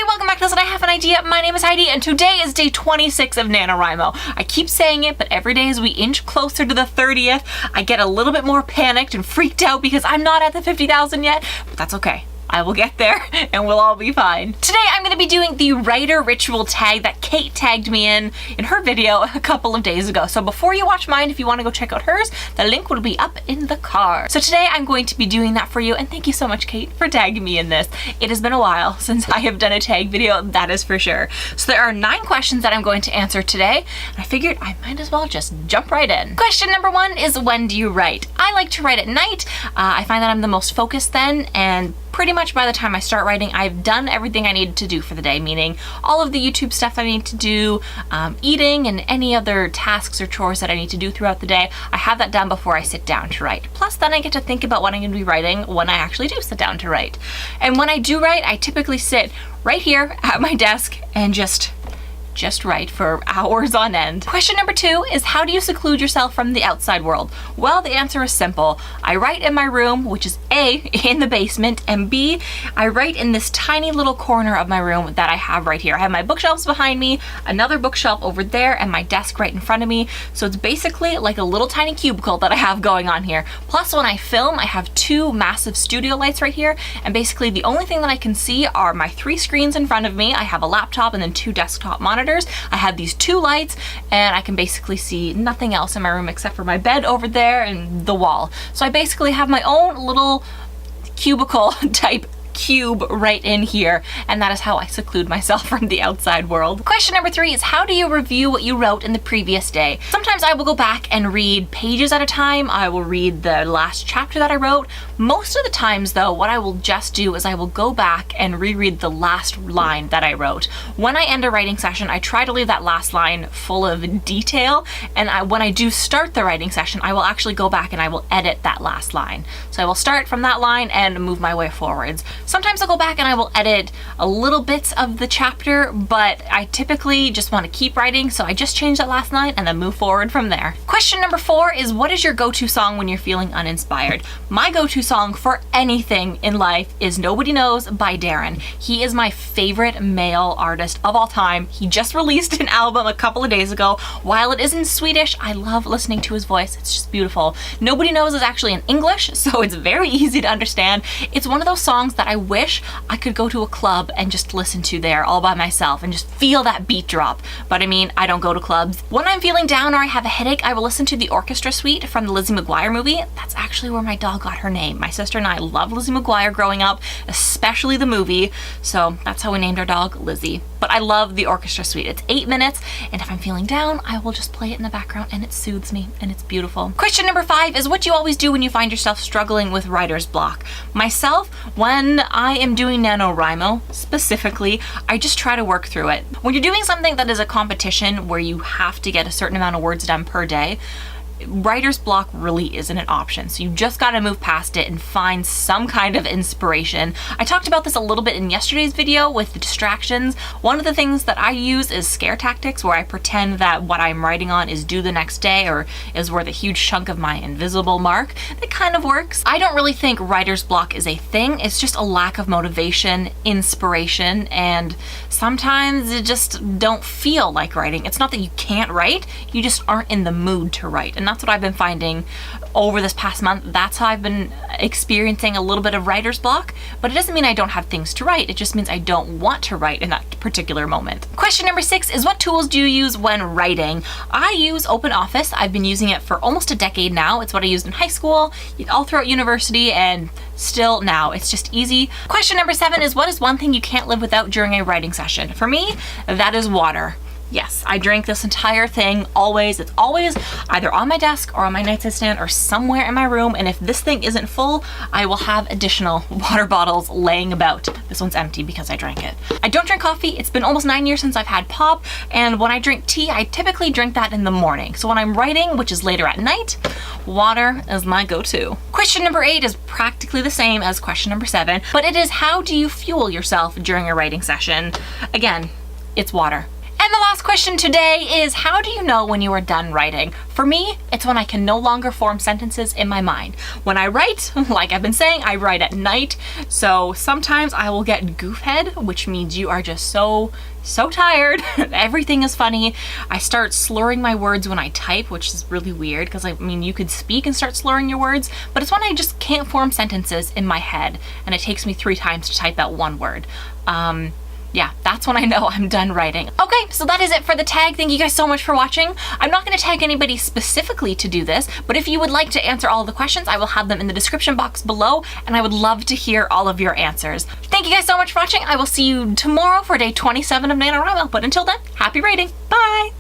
welcome back to Listen, I Have an Idea. My name is Heidi, and today is day 26 of NaNoWriMo. I keep saying it, but every day as we inch closer to the 30th, I get a little bit more panicked and freaked out because I'm not at the 50,000 yet, but that's okay. I will get there and we'll all be fine. Today I'm going to be doing the writer ritual tag that Kate tagged me in her video a couple of days ago. So before you watch mine, if you want to go check out hers, the link will be up in the card. So today I'm going to be doing that for you, and thank you so much, Kate, for tagging me in this. It has been a while since I have done a tag video, that is for sure. So there are 9 questions that I'm going to answer today, and I figured I might as well just jump right in. Question number 1 is, when do you write? I like to write at night. I find that I'm the most focused then, and pretty much by the time I start writing, I've done everything I need to do for the day, meaning all of the YouTube stuff I need to do, eating, and any other tasks or chores that I need to do throughout the day. I have that done before I sit down to write. Plus, then I get to think about what I'm going to be writing when I actually do sit down to write. And when I do write, I typically sit right here at my desk and just write for hours on end. Question number 2 is, how do you seclude yourself from the outside world? Well, the answer is simple. I write in my room, which is A, in the basement, and B, I write in this tiny little corner of my room that I have right here. I have my bookshelves behind me, another bookshelf over there, and my desk right in front of me. So it's basically like a little tiny cubicle that I have going on here. Plus, when I film, I have 2 massive studio lights right here, and basically the only thing that I can see are my 3 screens in front of me. I have a laptop and then 2 desktop monitors. I have these 2 lights, and I can basically see nothing else in my room except for my bed over there and the wall. So I basically have my own little cubicle type cube right in here, and that is how I seclude myself from the outside world. Question number 3 is, how do you review what you wrote in the previous day? Sometimes I will go back and read pages at a time. I will read the last chapter that I wrote. Most of the times though, what I will just do is I will go back and reread the last line that I wrote. When I end a writing session, I try to leave that last line full of detail, and when I do start the writing session, I will actually go back and I will edit that last line. So I will start from that line and move my way forwards. Sometimes I'll go back and I will edit a little bits of the chapter, but I typically just want to keep writing, so I just change that last line and then move forward from there. Question number 4 is, what is your go-to song when you're feeling uninspired? My go-to song for anything in life is Nobody Knows by Darren. He is my favorite male artist of all time. He just released an album a couple of days ago. While it is in Swedish, I love listening to his voice. It's just beautiful. Nobody Knows is actually in English, so it's very easy to understand. It's one of those songs that I wish I could go to a club and just listen to there all by myself and just feel that beat drop. But I mean, I don't go to clubs. When I'm feeling down or I have a headache, I will listen to the orchestra suite from the Lizzie McGuire movie. That's actually where my dog got her name. My sister and I loved Lizzie McGuire growing up, especially the movie, so that's how we named our dog Lizzie. But I love the orchestra suite. It's 8 minutes, and if I'm feeling down, I will just play it in the background and it soothes me and it's beautiful. Question number 5 is, what do you always do when you find yourself struggling with writer's block? Myself, when I am doing NaNoWriMo specifically, I just try to work through it. When you're doing something that is a competition where you have to get a certain amount of words done per day, writer's block really isn't an option. So you just got to move past it and find some kind of inspiration. I talked about this a little bit in yesterday's video with the distractions. One of the things that I use is scare tactics, where I pretend that what I'm writing on is due the next day or is worth a huge chunk of my invisible mark. It kind of works. I don't really think writer's block is a thing. It's just a lack of motivation, inspiration, and sometimes you just don't feel like writing. It's not that you can't write, you just aren't in the mood to write. And that's what I've been finding over this past month. That's how I've been experiencing a little bit of writer's block, but it doesn't mean I don't have things to write. It just means I don't want to write in that particular moment. Question number 6 is, what tools do you use when writing? I use OpenOffice. I've been using it for almost a decade now. It's what I used in high school, all throughout university, and still now. It's just easy. Question number 7 is, what is one thing you can't live without during a writing session? For me, that is water. Yes, I drink this entire thing always. It's always either on my desk or on my nightstand or somewhere in my room, and if this thing isn't full, I will have additional water bottles laying about. This one's empty because I drank it. I don't drink coffee. It's been almost 9 years since I've had pop, and when I drink tea, I typically drink that in the morning. So when I'm writing, which is later at night, water is my go-to. Question number 8 is practically the same as question number 7, but it is, how do you fuel yourself during a writing session? Again, it's water. And the last question today is, how do you know when you are done writing? For me, it's when I can no longer form sentences in my mind. When I write, like I've been saying, I write at night, so sometimes I will get goofhead, which means you are just so tired. Everything is funny. I start slurring my words when I type, which is really weird because I mean, you could speak and start slurring your words, but it's when I just can't form sentences in my head and it takes me 3 times to type out one word. Yeah, that's when I know I'm done writing. Okay, so that is it for the tag. Thank you guys so much for watching. I'm not gonna tag anybody specifically to do this, but if you would like to answer all the questions, I will have them in the description box below, and I would love to hear all of your answers. Thank you guys so much for watching. I will see you tomorrow for day 27 of NaNoWriMo, but until then, happy writing. Bye!